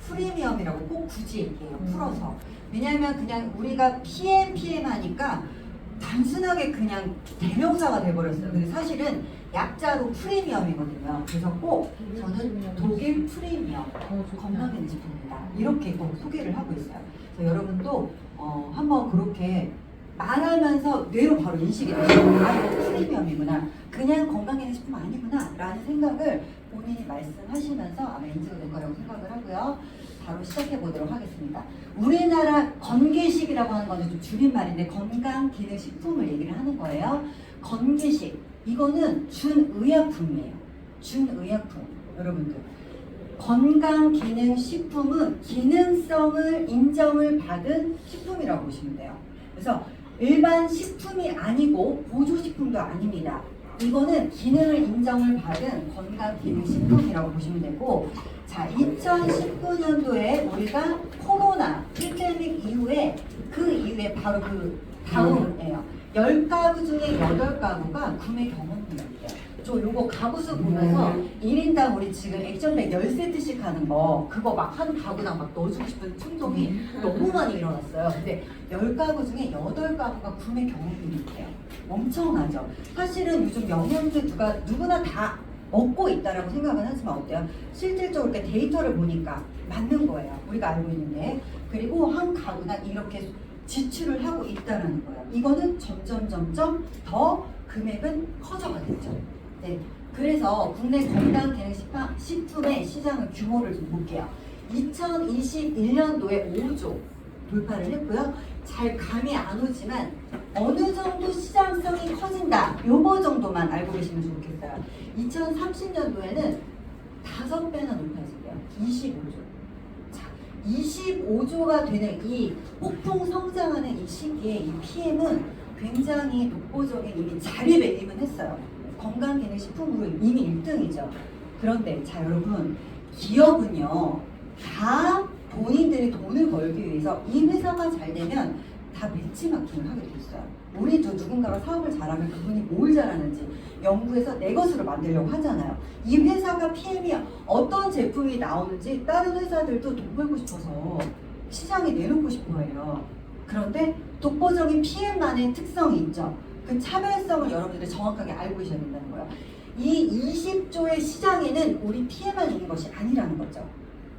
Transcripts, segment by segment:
프리미엄이라고 꼭 굳이 얘기해요. 풀어서. 왜냐하면 그냥 우리가 PM 하니까 단순하게 그냥 대명사가 돼버렸어요. 근데 사실은 약자로 프리미엄이거든요. 그래서 꼭 저는 독일 프리미엄 건강기능식품입니다. 이렇게 꼭 소개를 하고 있어요. 그래서 여러분도 한번 그렇게 말하면서 뇌로 바로 인식이 되시고 아 이거 프리미엄이구나. 그냥 건강기능식품 아니구나 라는 생각을 본인이 말씀하시면서 아마 인지가 될 거라고 생각을 하고요. 바로 시작해 보도록 하겠습니다. 우리나라 건기식이라고 하는 거는 좀 줄임말인데 건강기능식품을 얘기를 하는 거예요. 건기식 이거는 준의약품이에요. 준의약품 여러분들 건강기능식품은 기능성을 인정을 받은 식품이라고 보시면 돼요. 그래서 일반 식품이 아니고 보조식품도 아닙니다. 이거는 기능을 인정을 받은 건강기능식품이라고 보시면 되고 자 2019년도에 우리가 코로나 팬데믹 이후에 그 이후에 바로 그 다음이에요. 10가구 중에 8가구가 구매 경험이 있대요. 저 요거 가구수 보면서 1인당 우리 지금 액션백 10세트씩 하는 거 그거 막 한 가구당 막 넣어주고 싶은 충동이 너무 많이 일어났어요. 근데 10가구 중에 8가구가 구매 경험이 있대요. 엄청나죠? 사실은 요즘 영양제 누구나 다 먹고 있다라고 생각은 하지만 어때요? 실질적으로 이렇게 데이터를 보니까 맞는 거예요. 우리가 알고 있는데 그리고 한 가구당 이렇게 지출을 하고 있다는 거예요. 이거는 점점 더 금액은 커져가겠죠. 네, 그래서 국내 건강기능식품의 시장의 규모를 좀 볼게요. 2021년도에 5조 돌파를 했고요. 잘 감이 안 오지만 어느 정도 시장성이 커진다. 요거 정도만 알고 계시면 좋겠어요. 2030년도에는 5배나 높아질게요. 25조. 자, 25조가 되는 이 폭풍 성장하는 이 시기에 이 PM은 굉장히 독보적인 이미 자리매김은 건강기능식품으로 이미 1등이죠. 그런데 자 여러분 기업은요 다 본인들이 돈을 벌기 위해서 이 회사가 잘 되면 다 벤치마킹을 하게 돼 있어요. 우리 누군가가 사업을 잘하면 그분이 뭘 잘하는지 연구해서 내 것으로 만들려고 하잖아요. 이 회사가 PM이 어떤 제품이 나오는지 다른 회사들도 돈 벌고 싶어서 시장에 내놓고 싶어 해요. 그런데 독보적인 PM만의 특성이 있죠. 그 차별성을 여러분들이 정확하게 알고 계셔야 된다는 거예요. 이 20조의 시장에는 우리 PM만 있는 것이 아니라는 거죠.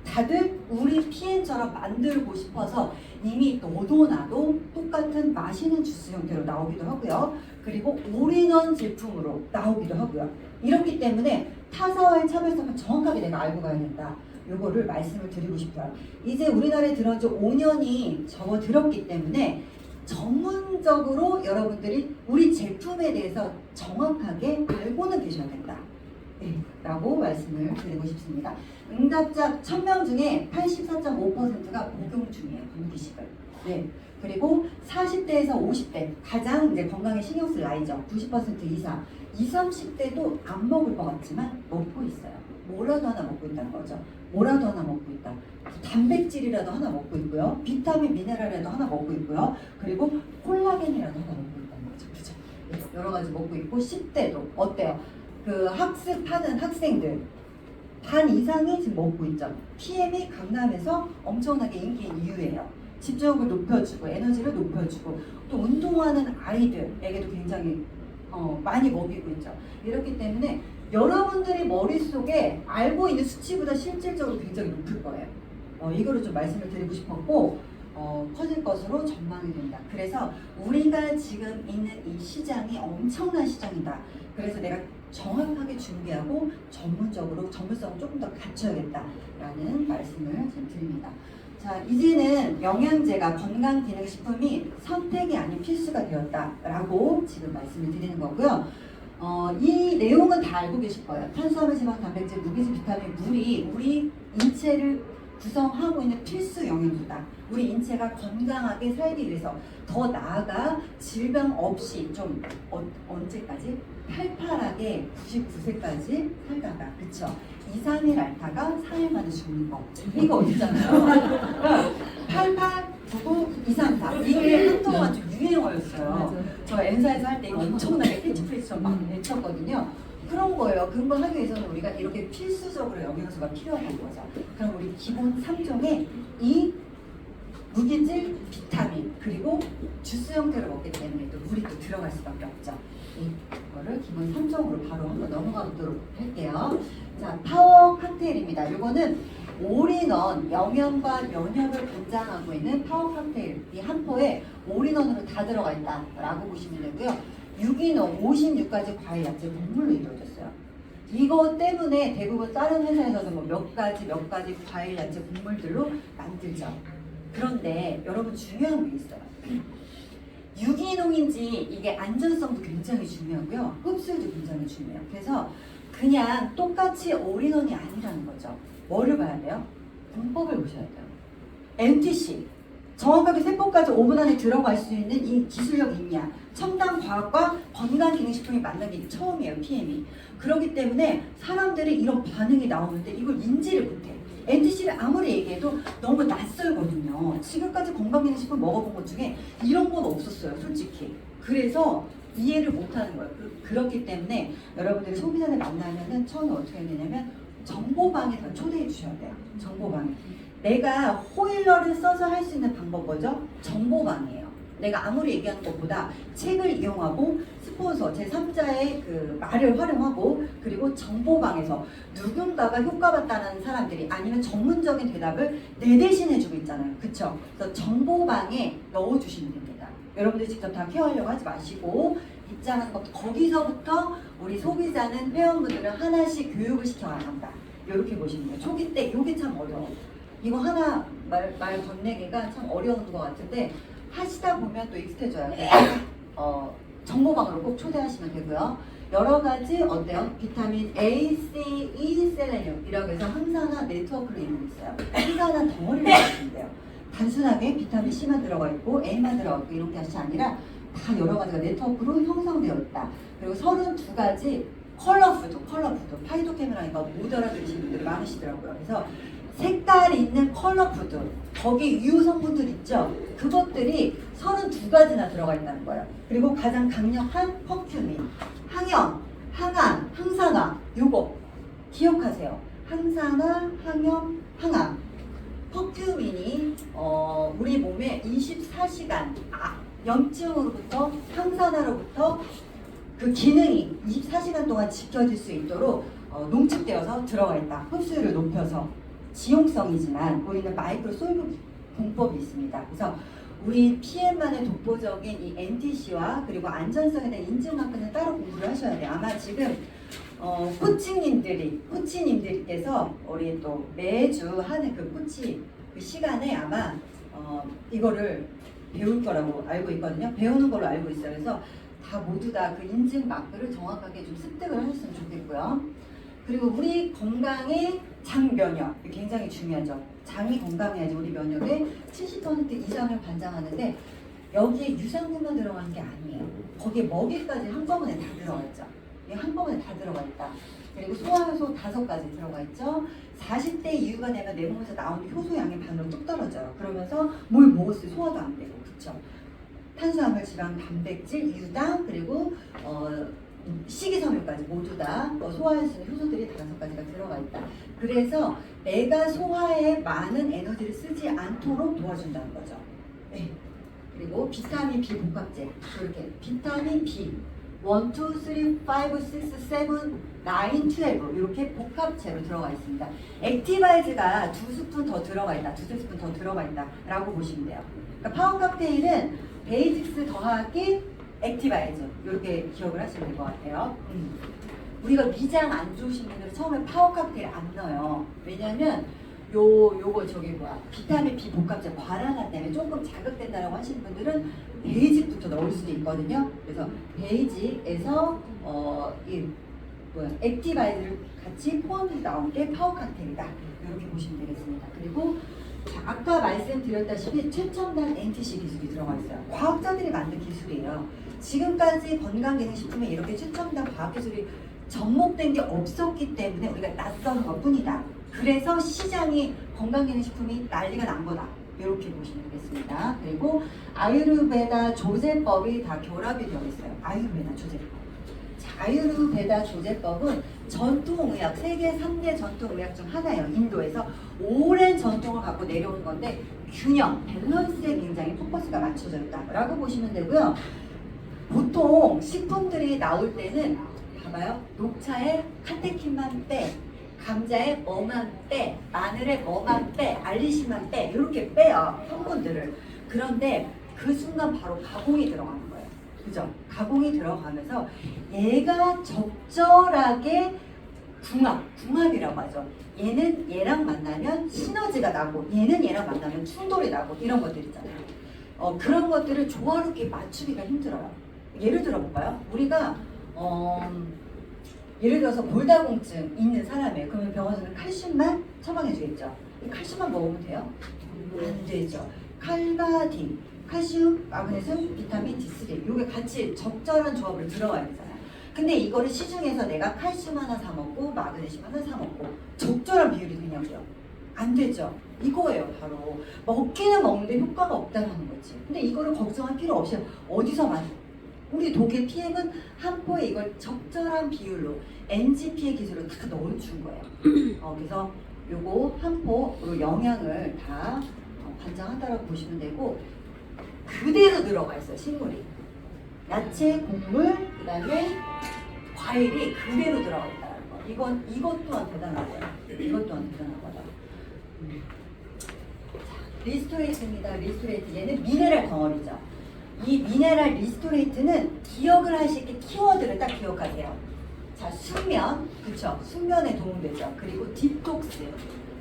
다들 우리 PM처럼 만들고 싶어서 이미 너도 나도 똑같은 마시는 주스 형태로 나오기도 하고요. 그리고 올인원 제품으로 나오기도 하고요. 이렇기 때문에 타사와의 차별성을 정확하게 내가 알고 가야 된다. 요거를 말씀을 드리고 싶어요. 이제 우리나라에 들어온 지 5년이 접어들었기 때문에 전문적으로 여러분들이 우리 제품에 대해서 정확하게 알고는 계셔야 된다. 네, 라고 말씀을 드리고 싶습니다. 응답자 1000명 중에 84.5%가 복용 중이에요. 건기식을. 네. 그리고 40대에서 50대 가장 이제 건강에 신경 쓸 나이죠. 90% 이상. 20, 30대도 안 먹을 것 같지만 먹고 있어요. 뭐라도 하나 먹고 있다는 거죠. 뭐라도 하나 먹고 있다. 단백질이라도 하나 먹고 있고요. 비타민, 미네랄이라도 하나 먹고 있고요. 그리고 콜라겐이라도 하나 먹고 있다는 거죠. 그죠? 여러 가지 먹고 있고 10대도 어때요? 그 학습하는 학생들 반 이상이 지금 먹고 있죠. PM이 강남에서 엄청나게 인기인 이유예요. 집중력을 높여주고 에너지를 높여주고 또 운동하는 아이들에게도 굉장히 많이 먹이고 있죠. 이렇기 때문에 여러분들이 머릿속에 알고 있는 수치보다 실질적으로 굉장히 높을 거예요. 이거를 좀 말씀을 드리고 싶었고 커질 것으로 전망이 된다. 그래서 우리가 지금 있는 이 시장이 엄청난 시장이다. 그래서 내가 정확하게 준비하고 전문성을 조금 더 갖춰야겠다라는 말씀을 지금 드립니다. 자, 이제는 영양제가 건강기능식품이 선택이 아닌 필수가 되었다라고 지금 말씀을 드리는 거고요. 이 내용은 다 알고 계실 거예요. 탄수화물, 지방, 단백질, 무기질, 비타민, 물이 우리 인체를 구성하고 있는 필수 영양소다. 우리 인체가 건강하게 살기 위해서 더 나아가 질병 없이 좀 언제까지? 팔팔하게 99세까지 살다가 그쵸? 2, 3일 앓다가 4일 만에 죽는 거 이거 어디잖아요. 88, 99, 2, 3, 4 이게 한동안 좀 유행어였어요. 저 N사에서 할 때 이거 엄청나게 캐치프레이즈처럼 막 외쳤거든요. 그런 거예요. 그걸 하기 위해서는 우리가 이렇게 필수적으로 영양소가 필요한 거죠. 그럼 우리 기본 3종에 이 무기질, 비타민, 그리고 주스 형태로 먹기 때문에 또 물이 또 들어갈 수밖에 없죠. 이거를 기본 3종으로 바로 한번 넘어가 보도록 할게요. 자, 파워 칵테일입니다. 이거는 올인원, 영양과 면역을 권장하고 있는 파워 칵테일. 이 한 포에 올인원으로 다 들어가 있다라고 보시면 되고요. 유기농 56가지 과일, 야채, 곡물로 이루어졌어요. 이거 때문에 대부분 다른 회사에서도 뭐 몇 가지 과일, 야채, 곡물들로 만들죠. 그런데 여러분 중요한 게 있어요. 유기농인지 이게 안전성도 굉장히 중요하고요. 흡수율도 굉장히 중요해요. 그래서 그냥 똑같이 올인원이 아니라는 거죠. 뭐를 봐야 돼요? 공법을 보셔야 돼요. MTC 정확하게 세포까지 5분 안에 들어갈 수 있는 이 기술력이 있냐. 첨단 과학과 건강기능식품이 만난 게 처음이에요. PM이. 그렇기 때문에 사람들이 이런 반응이 나오는데 이걸 인지를 못해. MTC를 아무리 얘기해도 너무 낯설거든요. 지금까지 건강기능식품 먹어본 것 중에 이런 건 없었어요. 솔직히. 그래서 이해를 못하는 거예요. 그렇기 때문에 여러분들이 소비자를 만나면은 처음에 어떻게 해야 되냐면 정보방에 다 초대해 주셔야 돼요. 정보방에. 내가 호일러를 써서 할 수 있는 방법 뭐죠? 정보방이에요. 내가 아무리 얘기하는 것보다 책을 이용하고 스폰서, 제3자의 그 말을 활용하고 그리고 정보방에서 누군가가 효과봤다는 사람들이 아니면 전문적인 대답을 내 대신 해주고 있잖아요. 그쵸? 그래서 정보방에 넣어주시면 됩니다. 여러분들이 직접 다 케어하려고 하지 마시고 입장하는 것도 거기서부터 우리 소비자는 회원분들은 하나씩 교육을 시켜나간다. 이렇게 보시면 돼요. 초기 때 이게 참 어려워. 이거 하나 말 건네기가 참 어려운 것 같은데 하시다 보면 또 익숙해져요. 정보방으로 꼭 초대하시면 되고요. 여러 가지 어때요? 비타민 A, C, E, 셀레늄 이라고 해서 항산화 네트워크로 이루고 있어요. 항산화 덩어리를 가지는데요. 단순하게 비타민 C만 들어가 있고 A만 들어가 있고 이런 것이 아니라 다 여러 가지가 네트워크로 형성되어 있다. 그리고 32가지 컬러푸드, 파이토케미라니까 못 알아들으시는 분들이 많으시더라고요. 그래서 색깔 있는 컬러푸드, 거기 유효 성분들 있죠? 그것들이 32가지나 들어가 있다는 거예요. 그리고 가장 강력한 퍼퓸민, 항염, 항암, 항산화, 요거 기억하세요. 항산화, 항염, 항암. 퍼퓸민이 우리 몸에 24시간 염증으로부터 항산화로부터 그 기능이 24시간 동안 지켜질 수 있도록 농축되어서 들어가 있다. 흡수율을 높여서 지용성이지만 우리는 마이크로 솔브 공법이 있습니다. 그래서 우리 PM만의 독보적인 이 NTC와 그리고 안전성에 대한 인증 마크는 따로 공부를 하셔야 돼요. 아마 지금 코치님들께서 우리 또 매주 하는 그 코치 그 시간에 아마 이거를 배울 거라고 알고 있거든요. 배우는 걸로 알고 있어요. 그래서 다 모두 다 그 인증 마크를 정확하게 좀 습득을 하셨으면 좋겠고요. 그리고 우리 건강의 장 면역 굉장히 중요하죠. 장이 건강해야지 우리 면역의 70% 이상을 관장하는데 여기에 유산균만 들어간 게 아니에요. 거기에 먹이까지 한꺼번에 다 들어가 있죠. 한꺼번에 다 들어가 있다. 그리고 소화효소 5가지 들어가 있죠. 40대 이후가 되면 내 몸에서 나오는 효소량이 반으로 뚝 떨어져요. 그러면서 뭘 먹었어요? 소화도 안 되고, 그쵸? 탄수화물, 지방, 단백질, 유당, 그리고 식이섬유까지 모두 다 소화할 수 있는 효소들이 5가지가 들어가 있다. 그래서 내가 소화에 많은 에너지를 쓰지 않도록 도와준다는 거죠. 네. 그리고 비타민 B 복합제, 이렇게 비타민 B 1, 2, 3, 5, 6, 7, 9, 12 이렇게 복합제로 들어가 있습니다. 액티바이즈가 2스푼 더 들어가 있다, 2스푼 더 들어가 있다 라고 보시면 돼요. 그러니까 파워 칵테일은 베이직스 더하기 액티바이즈 이렇게 기억을 하시면 될 것 같아요. 우리가 위장 안 좋으신 분들은 처음에 파워 칵테일 안 넣어요. 왜냐면 요거 비타민 B 복합제 과량화 때문에 조금 자극된다라고 하시는 분들은 베이직부터 넣을 수도 있거든요. 그래서 베이직에서 액티바이즈를 같이 포함해서 나온 게 파워 칵테일이다. 이렇게 보시면 되겠습니다. 그리고 아까 말씀드렸다시피 최첨단 NTC 기술이 들어가 있어요. 과학자들이 만든 기술이에요. 지금까지 건강기능식품에 이렇게 최첨단 과학기술이 접목된 게 없었기 때문에 우리가 낯선 것 뿐이다. 그래서 시장이 건강기능식품이 난리가 난 거다. 이렇게 보시면 되겠습니다. 그리고 아유르베다 조제법이 다 결합이 되어 있어요. 아유르베다 조제법. 아유르베다 조제법은 전통의학, 세계 3대 전통의학 중 하나예요. 인도에서 오랜 전통을 갖고 내려온 건데 균형, 밸런스에 굉장히 포커스가 맞춰져 있다라고 보시면 되고요. 보통 식품들이 나올 때는 봐봐요. 녹차에 카테킨만 빼, 감자에 뭐만 빼, 마늘에 뭐만 빼, 알리신만 빼 이렇게 빼요. 성분들을. 그런데 그 순간 바로 가공이 들어가는 거예요. 그죠? 가공이 들어가면서 얘가 적절하게 궁합이라고 하죠. 얘는 얘랑 만나면 시너지가 나고 얘는 얘랑 만나면 충돌이 나고 이런 것들 있잖아요. 그런 것들을 조화롭게 맞추기가 힘들어요. 예를 들어 볼까요? 우리가 예를 들어서 골다공증 있는 사람이에요. 그러면 병원에서는 칼슘만 처방해 주겠죠. 이 칼슘만 먹으면 돼요? 안 되죠. 칼과 D, 칼슘, 마그네슘, 비타민 D3 요게 같이 적절한 조합으로 들어가야 되잖아요. 근데 이거를 시중에서 내가 칼슘 하나 사 먹고 마그네슘 하나 사 먹고 적절한 비율이 되냐고요? 안 되죠. 이거예요. 바로 먹기는 먹는데 효과가 없다는 거지. 근데 이거를 걱정할 필요 없이 어디서 우리 독일 PM은 한 포에 이걸 적절한 비율로 NGP의 기술로 다 넣어준 거예요. 그래서 요거 한 포로 영양을 다 관장한다라고 보시면 되고 그대로 들어가 있어요. 식물이 야채, 곡물, 그다음에 과일이 그대로 들어가 있다는 거. 이것 또한 대단한 거예요. 이것 또한 대단한 거다. 리스토레이트입니다. 리스토레이트 얘는 미네랄 덩어리죠. 이 미네랄 리스토레이트는 기억을 하실 게 키워드를 딱 기억하세요. 자, 숙면, 그쵸? 숙면에 도움되죠. 그리고 디톡스,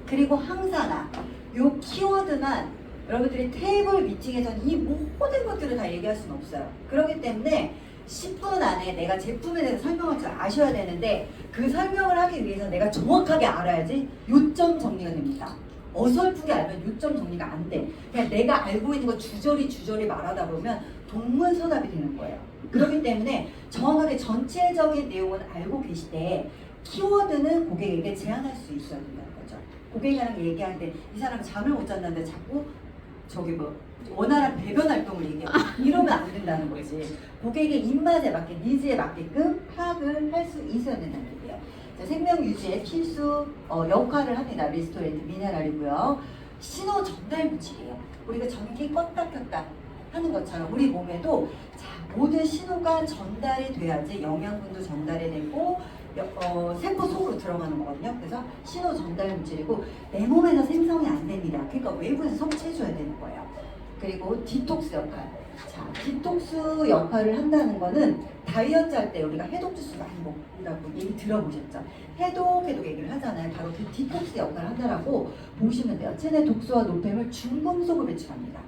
그리고 항산화. 요 키워드만 여러분들이 테이블 미팅에서는 이 모든 것들을 다 얘기할 수는 없어요. 그렇기 때문에 10분 안에 내가 제품에 대해서 설명할 줄 아셔야 되는데 그 설명을 하기 위해서 내가 정확하게 알아야지 요점 정리가 됩니다. 어설프게 알면 요점 정리가 안 돼. 그냥 내가 알고 있는 거 주저리 말하다 보면 동문서답이 되는 거예요. 그렇기 때문에 정확하게 전체적인 내용은 알고 계시되 키워드는 고객에게 제안할 수 있어야 된다는 거죠. 고객이랑 얘기할 때 이 사람 잠을 못 잤는데 자꾸 원활한 배변 활동을 얘기하고 이러면 안 된다는 거지. 고객의 입맛에 맞게, 니즈에 맞게끔 파악을 할 수 있어야 된다는 얘기예요. 자, 생명 유지에 필수 역할을 합니다. 리스토레이트 미네랄이고요. 신호 전달 물질이에요. 우리가 전기 껐다 켰다 하는 것처럼 우리 몸에도 모든 신호가 전달이 돼야지 영양분도 전달이 되고 세포 속으로 들어가는 거거든요. 그래서 신호 전달 물질이고 내 몸에서 생성이 안 됩니다. 그러니까 외부에서 섭취해줘야 되는 거예요. 그리고 디톡스 역할. 자, 디톡스 역할을 한다는 거는 다이어트 할 때 우리가 해독 주스 많이 먹는다고 얘기 들어보셨죠? 해독 얘기를 하잖아요. 바로 그 디톡스 역할을 한다라고 보시면 돼요. 체내 독소와 노폐물 중금속을 배출합니다.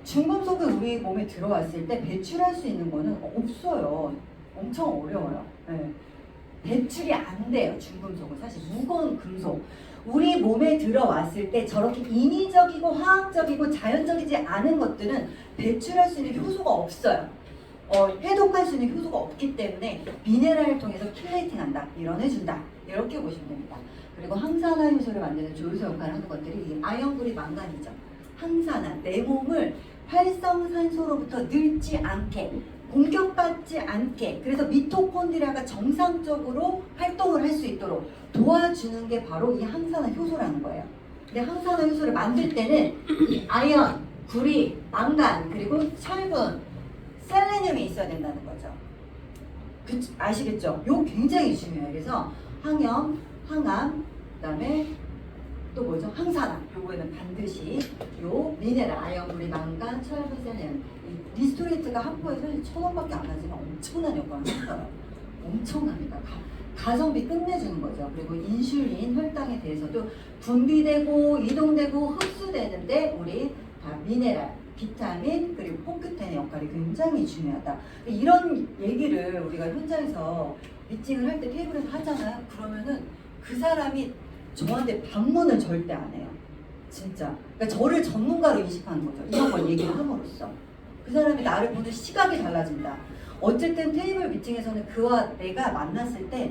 중금속이 우리 몸에 들어왔을 때 배출할 수 있는 거는 없어요. 엄청 어려워요. 네. 배출이 안 돼요. 중금속은 사실 무거운 금속. 우리 몸에 들어왔을 때 저렇게 인위적이고 화학적이고 자연적이지 않은 것들은 배출할 수 있는 효소가 없어요. 해독할 수 있는 효소가 없기 때문에 미네랄을 통해서 킬레이팅한다, 밀어내준다 이렇게 보시면 됩니다. 그리고 항산화 효소를 만드는 조효소 역할을 하는 것들이 아연구리 망간이죠. 항산화, 내 몸을 활성산소로부터 늙지 않게 공격받지 않게 그래서 미토콘드리아가 정상적으로 활동을 할 수 있도록 도와주는 게 바로 이 항산화 효소라는 거예요. 근데 항산화 효소를 만들 때는 이 아연, 구리, 망간 그리고 철분, 셀레늄이 있어야 된다는 거죠. 아시겠죠? 요 굉장히 중요해요. 그래서 항염, 항암, 그다음에 또 뭐죠? 항산화. 요거에는 반드시 요 미네랄, 아연, 구리, 망간, 철분, 셀레늄. 이 리스토레이트가 한 포에 사실 1,000원밖에 안 하지만 엄청난 효과를 했어요. 엄청납니다. 가성비 끝내주는 거죠. 그리고 인슐린, 혈당에 대해서도 분비되고 이동되고 흡수되는데 우리 다 미네랄, 비타민 그리고 포크텐의 역할이 굉장히 중요하다. 이런 얘기를 우리가 현장에서 미팅을 할 때 테이블에서 하잖아요. 그러면은 그 사람이 저한테 방문을 절대 안 해요. 진짜. 그러니까 저를 전문가로 인식하는 거죠. 이런 걸 얘기를 함으로써. 그 사람이 나를 보는 시각이 달라진다. 어쨌든 테이블 미팅에서는 그와 내가 만났을 때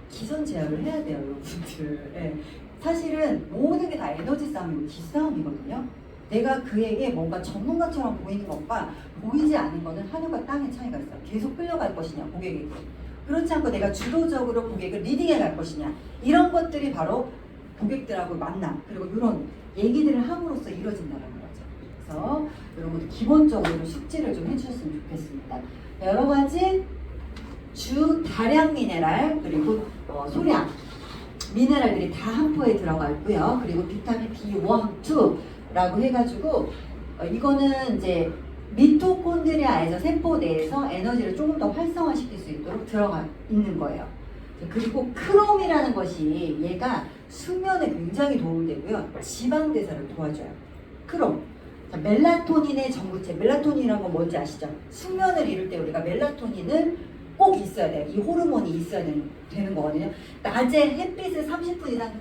기선 제압을 해야 돼요, 여러분들. 네. 사실은 모든 게 다 에너지 싸움이고 기싸움이거든요. 내가 그에게 뭔가 전문가처럼 보이는 것과 보이지 않는 거는 하늘과 땅의 차이가 있어요. 계속 끌려갈 것이냐, 고객에게. 그렇지 않고 내가 주도적으로 고객을 리딩해 갈 것이냐. 이런 것들이 바로 고객들하고 만남 그리고 이런 얘기들을 함으로써 이루어진다는 거죠. 그래서 이런 것도 기본적으로 숙지를 좀 해주셨으면 좋겠습니다. 여러 가지 주 다량 미네랄 그리고 소량 미네랄들이 다 한 포에 들어가 있고요. 그리고 비타민 B1, 2라고 해가지고 이거는 이제 미토콘드리아에서 세포 내에서 에너지를 조금 더 활성화시킬 수 있도록 들어가 있는 거예요. 그리고 크롬이라는 것이 얘가 수면에 굉장히 도움되고요. 지방 대사를 도와줘요. 크롬. 자, 멜라토닌의 전구체. 멜라토닌이라는 건 뭔지 아시죠? 수면을 이룰 때 우리가 멜라토닌을 꼭 있어야 돼요. 이 호르몬이 있어야 되는 거거든요. 낮에 햇빛을 30분 이상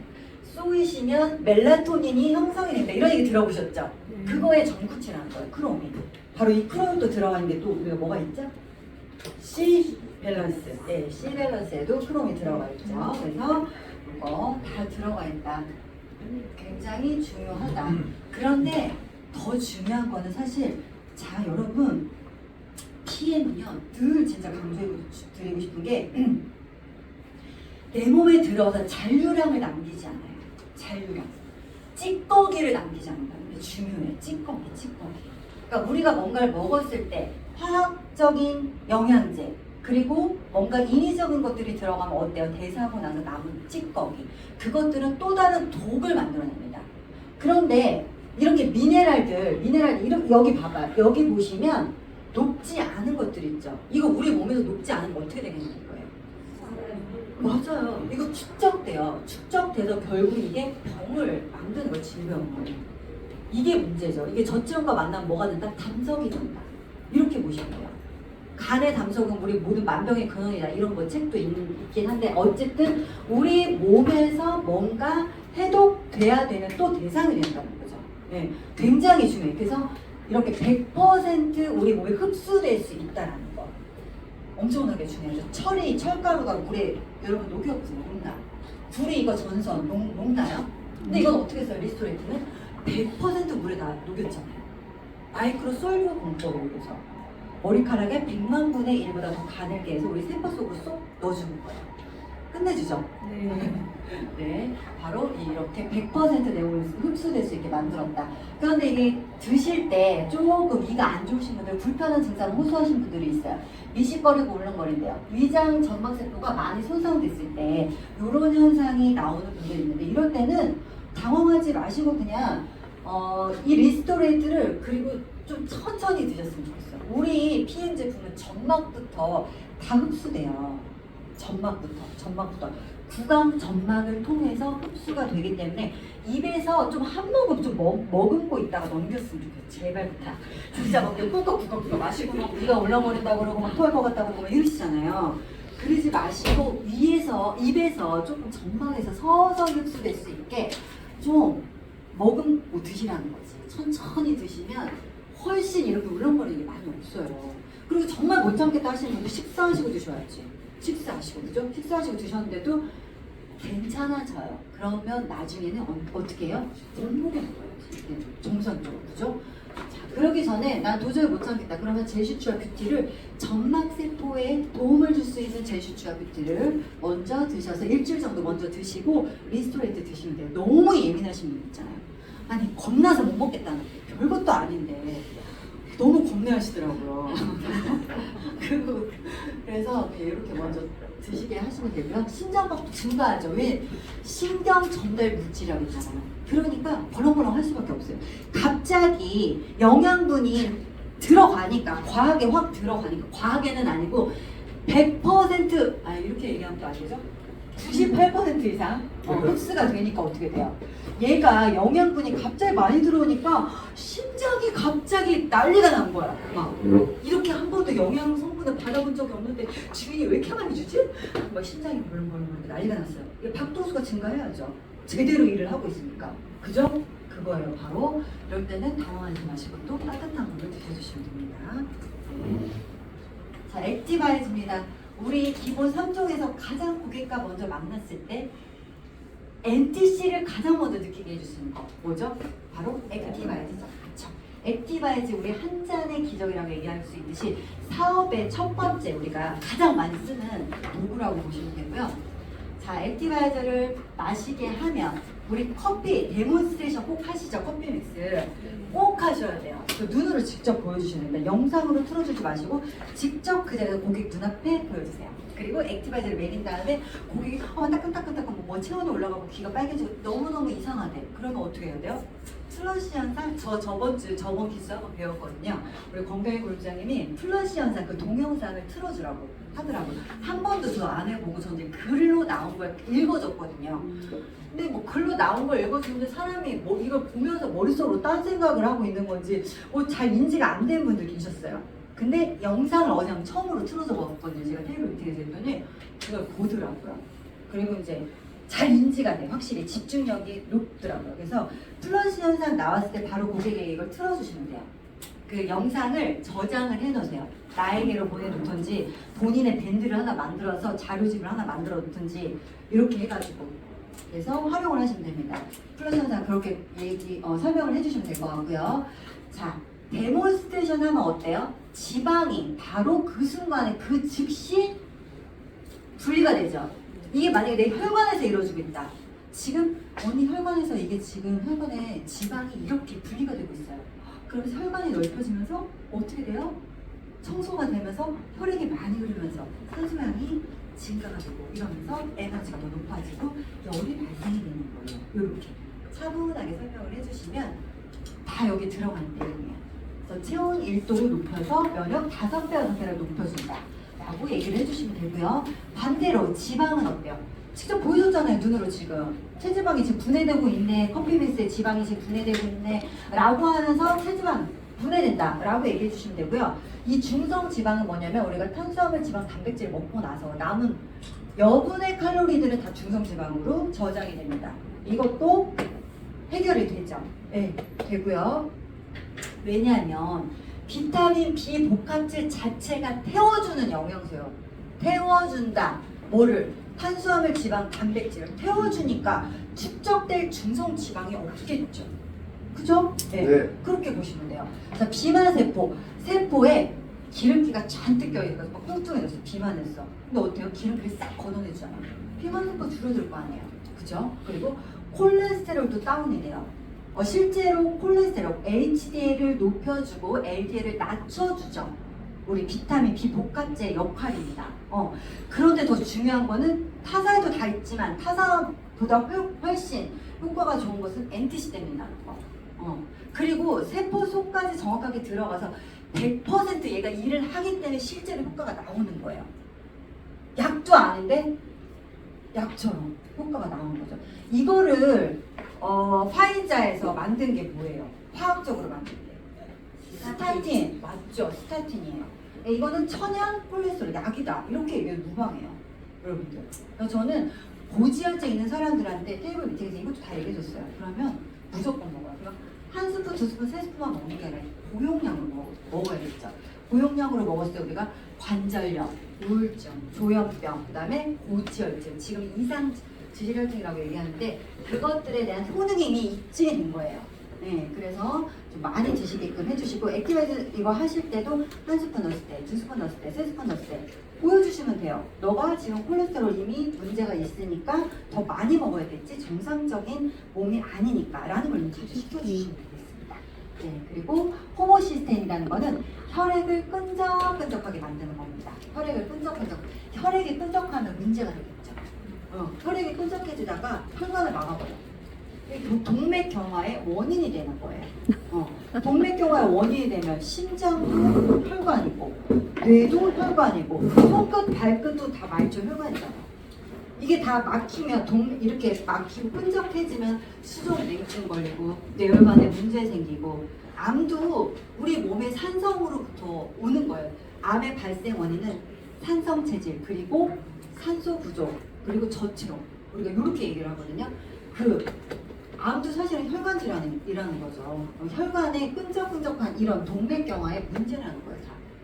쏘이시면 멜라토닌이 형성이 된다. 이런 얘기 들어보셨죠? 그거의 전구체라는 거예요. 크롬이. 바로 이 크롬이 또 들어가 있는 게 또 우리가 뭐가 있죠? C 밸런스. 네, C 밸런스에도 크롬이 들어가 있죠. 그래서 이거 다 들어가 있다. 굉장히 중요하다. 그런데 더 중요한 거는 사실 자 여러분 PM은요 늘 진짜 강조드리고 싶은 게 내 몸에 들어서 잔류량을 남기지 않아요. 잔류량. 찌꺼기를 남기지 않는다. 이게 중요해. 찌꺼기. 그러니까 우리가 뭔가를 먹었을 때 화학적인 영양제 그리고 뭔가 인위적인 것들이 들어가면 어때요? 대사하고 나서 남은 찌꺼기. 그것들은 또 다른 독을 만들어냅니다. 그런데 이렇게 미네랄들 여기 봐봐요. 여기 보시면 녹지 않은 것들 있죠. 이거 우리 몸에서 녹지 않으면 어떻게 되겠냐는 거예요. 맞아요. 이거 축적돼요. 축적돼서 결국 이게 병을 만드는 거예요. 질병을. 이게 문제죠. 이게 저지형과 만나면 뭐가 된다? 담석이 된다. 이렇게 보시면 돼요. 간의 담석은 우리 모든 만병의 근원이다. 이런 거 책도 있긴 한데 어쨌든 우리 몸에서 뭔가 해독돼야 되는 또 대상이 된다는 거죠. 네, 굉장히 중요해요. 그래서 이렇게 100% 우리 몸에 흡수될 수 있다는 거. 엄청나게 중요하죠. 철가루가 물에 여러분 녹여보세요. 녹나. 굴이 이거 전선 녹나요? 근데 이건 어떻게 써요? 리스토레이트는 100% 물에 다 녹였잖아요. 마이크로 솔브 공법을 이용해서 머리카락의 100만 분의 1보다 더 가늘게 해서 우리 세포 속으로 쏙 넣어주는 거예요. 끝내주죠? 네. 바로 이렇게 100% 내용을 흡수될 수 있게 만들었다. 그런데 이게 드실 때 조금 이가 안 좋으신 분들, 불편한 증상을 호소하신 분들이 있어요. 미식거리고 울렁거린대요. 위장 점막세포가 많이 손상됐을 때 이런 현상이 나오는 분들이 있는데 이럴 때는 당황하지 마시고 그냥 이 리스토레이트를 그리고 좀 천천히 드셨으면 좋겠어요. 우리 PM 제품은 점막부터 다 흡수돼요. 점막부터 구강 점막을 통해서 흡수가 되기 때문에 입에서 좀 한 모금 좀 머금고 있다가 넘겼으면 좋겠어요. 제발 부탁. 진짜 막 꿀꺽꿀꺽 마시고 막 위가 올라버린다고 그러고 막 토할 것 같다고 그러고 막 이러시잖아요. 그러지 마시고 위에서 입에서 조금 점막에서 서서히 흡수될 수 있게 좀 머금고 드시라는 거지. 천천히 드시면 훨씬 이렇게 울렁거리는 게 많이 없어요. 그리고 정말 못 참겠다 하시는 분들 식사하시고 드셔야지. 식사하시고 그죠? 식사하시고 드셨는데도 괜찮아져요. 그러면 나중에는 어떻게 해요? 몸무게 먹어야지. 정상적으로 그죠? 자, 그러기 전에 나 도저히 못 참겠다. 그러면 제슈추아 뷰티를 점막세포에 도움을 줄 수 있는 제슈추아 뷰티를 먼저 드셔서 일주일 정도 먼저 드시고 리스토레이트 드시면 돼요. 너무 예민하신 분 있잖아요. 아니 겁나서 못 먹겠다는 별것도 아닌데 너무 겁내하시더라고요. 그래서 이렇게 먼저 드시게 하시면 되고요. 심장박도 증가하죠. 왜? 신경 전달 물질이라고 있잖아요. 그러니까 벌렁벌렁 할 수밖에 없어요. 갑자기 영양분이 들어가니까 과하게 확 들어가니까 과하게는 아니고 100% 이렇게 얘기하면 또 아시죠? 98% 이상 흡수가 되니까 어떻게 돼요? 얘가 영양분이 갑자기 많이 들어오니까 심장이 갑자기 난리가 난 거야. 막 이렇게 한 번도 영양 성분을 받아본 적이 없는데 주인이 왜 이렇게 많이 주지? 막 심장이 벌렁벌렁 난리가 났어요. 이게 박도수가 증가해야죠. 제대로 일을 하고 있으니까. 그죠? 그거예요. 바로 이럴 때는 당황하지 마시고 또 따뜻한 물을 드셔주시면 됩니다. 자, 액티바이즈입니다. 우리 기본 3종에서 가장 고객과 먼저 만났을 때 NTC를 가장 먼저 느끼게 해주시는 거 뭐죠? 바로 액티바이즈죠. 그렇죠? 액티바이즈 우리 한 잔의 기적이라고 얘기할 수 있듯이 사업의 첫 번째 우리가 가장 많이 쓰는 도구라고 보시면 되고요. 자, 액티바이저를 마시게 하면 우리 커피 데몬스트레이션 꼭 하시죠. 커피 믹스 꼭 하셔야 돼요. 그 눈으로 직접 보여주시는 거예요. 영상으로 틀어주지 마시고 직접 그 자리에서 고객 눈앞에 보여주세요. 그리고 액티바이저를 먹인 다음에 고객이 따끔따끔따끔 뭐 체온이 올라가고 귀가 빨개지고 너무너무 이상하대. 그러면 어떻게 해야 돼요? 플러시 현상, 저번 기수 한번 배웠거든요. 우리 건강의 골프장님이 플러시 현상 그 동영상을 틀어주라고 하더라고요. 한 번도 저 안 해보고 저는 글로 나온 걸 읽어줬거든요. 근데 뭐 글로 나온 걸 읽어주는데 사람이 뭐 이걸 보면서 머릿속으로 딴 생각을 하고 있는 건지 잘 인지가 안 된 분들 계셨어요. 근데 영상을 어제 처음으로 틀어서 먹었거든요. 제가 테이블 미팅에서 했더니 그걸 보더라고요. 그리고 이제 잘 인지가 돼. 확실히 집중력이 높더라고요. 그래서 플러시 현상 나왔을 때 바로 고객에게 이걸 틀어주시면 돼요. 그 영상을 저장을 해놓으세요. 나에게로 보내놓든지 본인의 밴드를 하나 만들어서 자료집을 하나 만들어 놓든지 이렇게 해가지고 그래서 활용을 하시면 됩니다. 플러시 현상 그렇게 설명을 해주시면 될 것 같고요. 자, 데몬스트레이션 하면 어때요? 지방이 바로 그 순간에 그 즉시 분리가 되죠. 이게 만약에 내 혈관에서 이루어지고 있다. 지금 언니 혈관에서 이게 지금 혈관에 지방이 이렇게 분리가 되고 있어요. 그러면서 혈관이 넓혀지면서 어떻게 돼요? 청소가 되면서 혈액이 많이 흐르면서 산소량이 증가가 되고 이러면서 에너지가 더 높아지고 열이 발생이 되는 거예요. 이렇게 차분하게 설명을 해주시면 다 여기 들어가는 내용이에요. 그래서 체온 1도를 높여서 면역 5배, 6배를 높여준다 라고 얘기를 해주시면 되고요. 반대로 지방은 어때요? 직접 보여줬잖아요. 눈으로 지금 체지방이 지금 분해되고 있네, 커피 믹스에 지방이 지금 분해되고 있네 라고 하면서 체지방 분해된다 라고 얘기해 주시면 되고요. 이 중성 지방은 뭐냐면 우리가 탄수화물, 지방, 단백질 먹고 나서 남은 여분의 칼로리들은 다 중성 지방으로 저장이 됩니다. 이것도 해결이 되죠. 네, 되고요. 왜냐하면 비타민 B 복합질 자체가 태워주는 영양소예요. 태워준다. 뭐를? 탄수화물, 지방, 단백질을 태워주니까 축적될 중성 지방이 없겠죠. 그죠? 네. 그렇게 보시면 돼요. 자, 비만 세포에 기름기가 잔뜩 껴있어서 막 뚱뚱해졌어. 비만했어. 근데 어때요? 기름기를 싹 걷어내주잖아요. 비만 세포 줄어들 거 아니에요. 그죠? 그리고 콜레스테롤도 다운이 돼요. 실제로 콜레스테롤, HDL을 높여주고 LDL을 낮춰주죠. 우리 비타민 B 복합제 역할입니다. 그런데 더 중요한 거는 타사에도 다 있지만 타사보다 훨씬 효과가 좋은 것은 엔티시데민이라는 거. 그리고 세포 속까지 정확하게 들어가서 100% 얘가 일을 하기 때문에 실제로 효과가 나오는 거예요. 약도 아닌데 약처럼 효과가 나오는 거죠. 이거를 화이자에서 만든 게 뭐예요? 화학적으로 만든 게 스타틴 맞죠? 스타틴이에요. 이거는 천연 콜레스테롤 약이다 이렇게 얘기해도 무방해요, 여러분들. 그래서 저는 고지혈증 있는 사람들한테 테이블 미팅에서 이것도 다 얘기해줬어요. 그러면 무조건 먹어요. 그럼 한 스푼, 두 스푼, 세 스푼만 먹는 게 아니라 고용량으로 먹어야겠죠. 고용량으로 먹었을 때 우리가 관절염, 우울증, 조현병, 그 다음에 고지혈증, 지금 이상 지질혈증이라고 얘기하는데 그것들에 대한 효능이 이미 입증이 된 거예요. 네, 그래서 좀 많이 드시게끔 해주시고 액티바이즈 이거 하실 때도 한 스푼 넣었을 때, 두 스푼 넣었을 때, 세 스푼 넣었을 때 보여주시면 돼요. 너가 지금 콜레스테롤 이미 문제가 있으니까 더 많이 먹어야겠지, 정상적인 몸이 아니니까 라는 걸 인지시켜주시면 되겠습니다. 네, 그리고 호모시스테인이라는 거는 혈액을 끈적끈적하게 만드는 겁니다. 혈액이 끈적하면 문제가 되겠죠. 혈액이 끈적해지다가 혈관을 막아버려. 동맥경화의 원인이 되는 거예요. 동맥경화의 원인이 되면 심장도 혈관이고 뇌도 혈관이고 손끝 발끝도 다 말초 혈관이잖아요. 이게 다 막히면 이렇게 막히고 끈적해지면 수족 냉증 걸리고 뇌혈관에 문제 생기고 암도 우리 몸의 산성으로부터 오는 거예요. 암의 발생 원인은 산성 체질 그리고 산소 부족 그리고 저체온 우리가 이렇게 얘기를 하거든요. 암도 사실은 혈관 질환이라는 거죠. 혈관에 끈적끈적한 이런 동맥경화의 문제라는 거예요.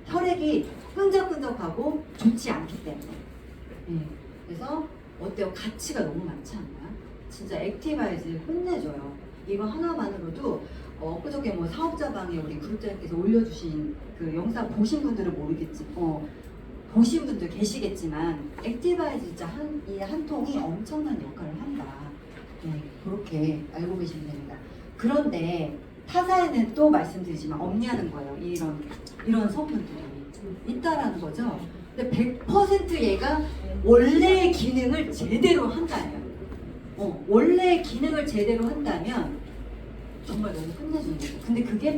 혈액이 끈적끈적하고 좋지 않기 때문에. 그래서 어때요? 가치가 너무 많지 않나요? 진짜 액티바이즈 혼내줘요. 이거 하나만으로도 그저께 뭐 사업자방에 우리 구독자님께서 올려주신 그 영상 보신 분들은 모르겠지, 보신 분들 계시겠지만 액티바이즈 진짜 이 한 통이 엄청난 역할을 한다. 네, 그렇게 알고 계시면 됩니다. 그런데 타사에는 또 말씀드리지만 없냐는 거예요. 이런 성분들이 있다라는 거죠. 근데 100% 얘가 원래의 기능을 제대로 한다면, 원래의 기능을 제대로 한다면 정말 너무 끝내주는 거죠. 근데 그게